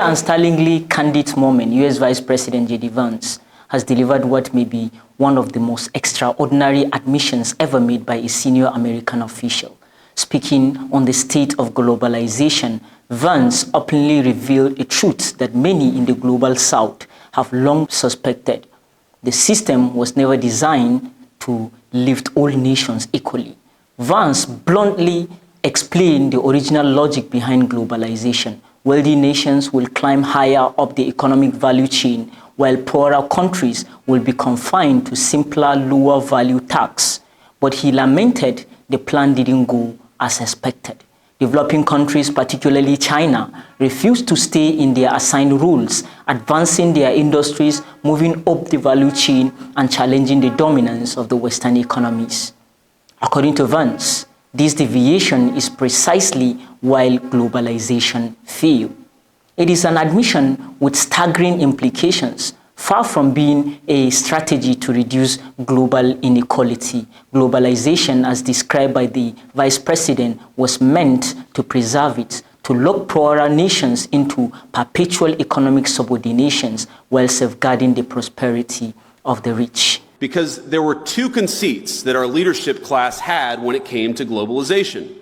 and startlingly candid moment, US Vice President J.D. Vance has delivered what may be one of the most extraordinary admissions ever made by a senior American official. Speaking on the state of globalization, Vance openly revealed a truth that many in the global South have long suspected. The system was never designed to lift all nations equally. Vance bluntly explained the original logic behind globalization. Wealthy nations will climb higher up the economic value chain, while poorer countries will be confined to simpler, lower value tax. But he lamented the plan didn't go as expected. Developing countries, particularly China, refused to stay in their assigned roles, advancing their industries, moving up the value chain, and challenging the dominance of the Western economies. According to Vance, this deviation is precisely why globalization failed. It is an admission with staggering implications. Far from being a strategy to reduce global inequality, globalization, as described by the Vice President, was meant to preserve it, to lock poorer nations into perpetual economic subordinations while safeguarding the prosperity of the rich. Because there were two conceits that our leadership class had when it came to globalization.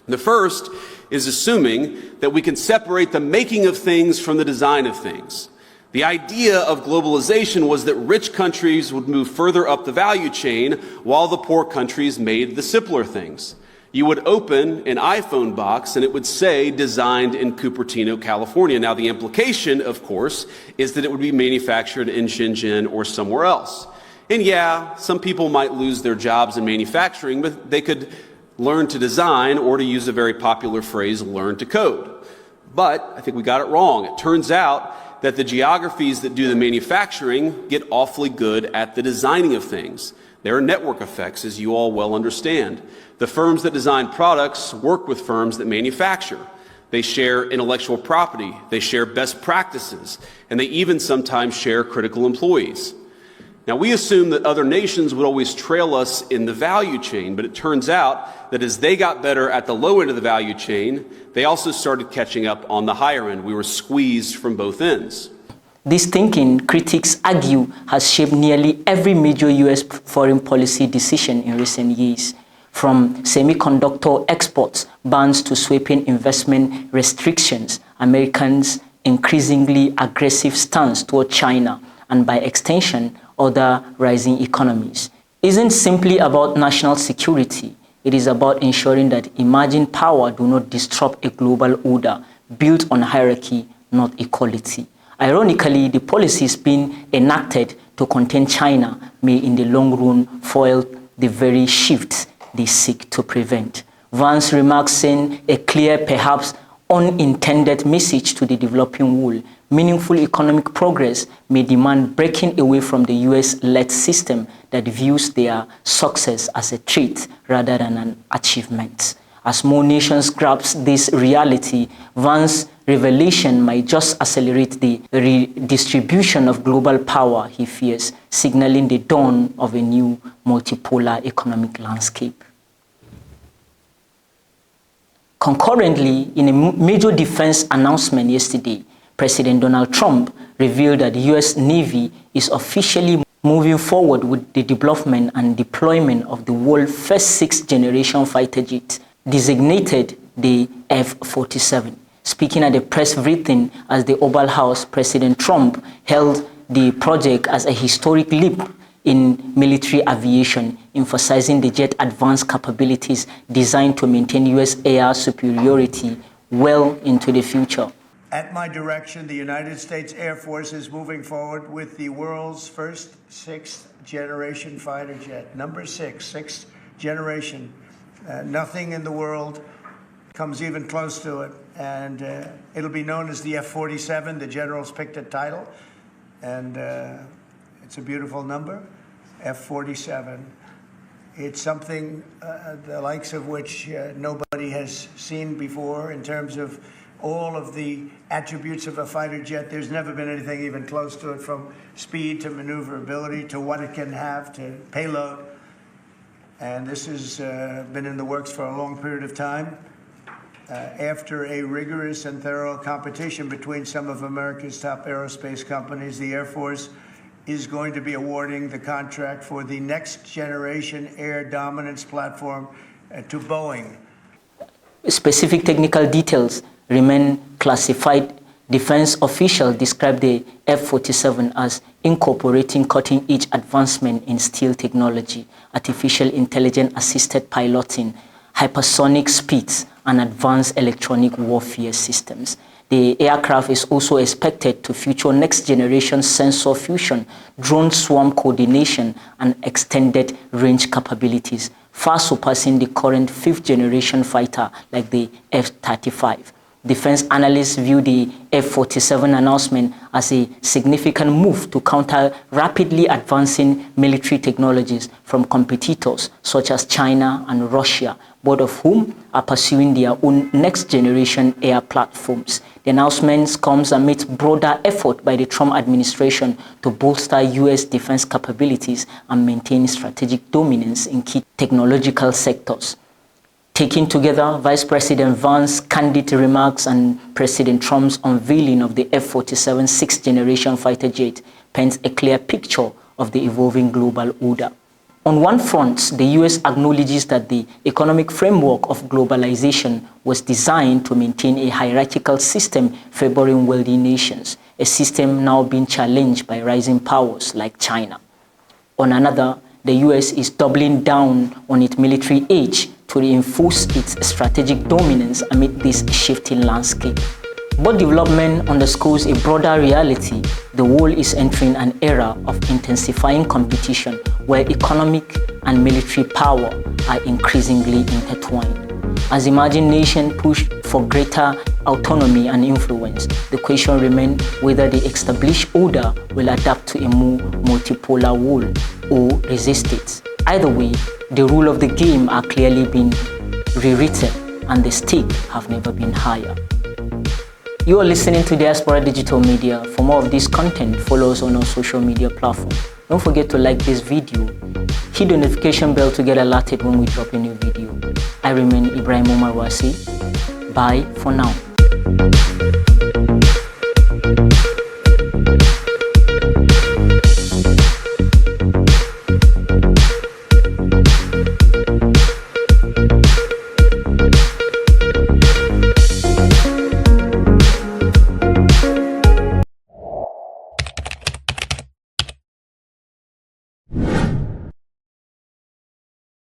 The first is assuming that we can separate the making of things from the design of things. The idea of globalization was that rich countries would move further up the value chain while the poor countries made the simpler things. You would open an iPhone box and it would say designed in Cupertino, California. Now the implication, of course, is that it would be manufactured in Shenzhen or somewhere else. And yeah, some people might lose their jobs in manufacturing, but they could learn to design, or to use a very popular phrase, learn to code. But I think we got it wrong. It turns out that the geographies that do the manufacturing get awfully good at the designing of things. There are network effects, as you all well understand. The firms that design products work with firms that manufacture. They share intellectual property, they share best practices, and they even sometimes share critical employees. Now, we assume that other nations would always trail us in the value chain, but it turns out that as they got better at the low end of the value chain, they also started catching up on the higher end. We were squeezed from both ends. This thinking, critics argue, has shaped nearly every major U.S. foreign policy decision in recent years. From semiconductor exports bans to sweeping investment restrictions, Americans' increasingly aggressive stance toward China, and by extension, other rising economies, isn't simply about national security. It is about ensuring that emerging power do not disrupt a global order built on hierarchy, not equality. Ironically, the policies being enacted to contain China may in the long run foil the very shift they seek to prevent. Vance remarks send a clear, perhaps unintended message to the developing world. Meaningful economic progress may demand breaking away from the US-led system that views their success as a threat rather than an achievement. As more nations grasp this reality, Vance's revelation might just accelerate the redistribution of global power, he fears, signaling the dawn of a new multipolar economic landscape. Concurrently, in a major defense announcement yesterday, President Donald Trump revealed that the U.S. Navy is officially moving forward with the development and deployment of the world's first sixth-generation fighter jet, designated the F-47. Speaking at the press briefing at the Oval House, President Trump hailed the project as a historic leap in military aviation, emphasizing the jet's advanced capabilities designed to maintain U.S. air superiority well into the future. At my direction, the United States Air Force is moving forward with the world's first sixth-generation fighter jet. Number six, sixth generation. Nothing in the world comes even close to it. And it'll be known as the F-47. The generals picked a title. And it's a beautiful number, F-47. It's something the likes of which nobody has seen before in terms of all of the attributes of a fighter jet. There's never been anything even close to it, from speed to maneuverability to what it can have to payload. And this has been in the works for a long period of time. after a rigorous and thorough competition between some of America's top aerospace companies, the Air Force is going to be awarding the contract for the next generation air dominance platform to Boeing. Specific technical details remain classified. Defense officials described the F-47 as incorporating cutting-edge advancement in stealth technology, artificial intelligence-assisted piloting, hypersonic speeds, and advanced electronic warfare systems. The aircraft is also expected to feature next-generation sensor fusion, drone swarm coordination, and extended range capabilities, far surpassing the current fifth-generation fighter like the F-35. Defense analysts view the F-47 announcement as a significant move to counter rapidly advancing military technologies from competitors such as China and Russia, both of whom are pursuing their own next-generation air platforms. The announcement comes amidst broader effort by the Trump administration to bolster U.S. defense capabilities and maintain strategic dominance in key technological sectors. Taken together, Vice President Vance's candid remarks and President Trump's unveiling of the F-47 sixth-generation fighter jet paints a clear picture of the evolving global order. On one front, the U.S. acknowledges that the economic framework of globalization was designed to maintain a hierarchical system favoring wealthy nations, a system now being challenged by rising powers like China. On another, the U.S. is doubling down on its military age to reinforce its strategic dominance amid this shifting landscape. But development underscores a broader reality. The world is entering an era of intensifying competition where economic and military power are increasingly intertwined. As emerging nations push for greater autonomy and influence, the question remains whether the established order will adapt to a more multipolar world or resist it. Either way, the rules of the game are clearly being rewritten and the stakes have never been higher. You are listening to Diaspora Digital Media. For more of this content, follow us on our social media platforms. Don't forget to like this video, hit the notification bell to get alerted when we drop a new video. I remain Ibrahim Omar Wasi. Bye for now.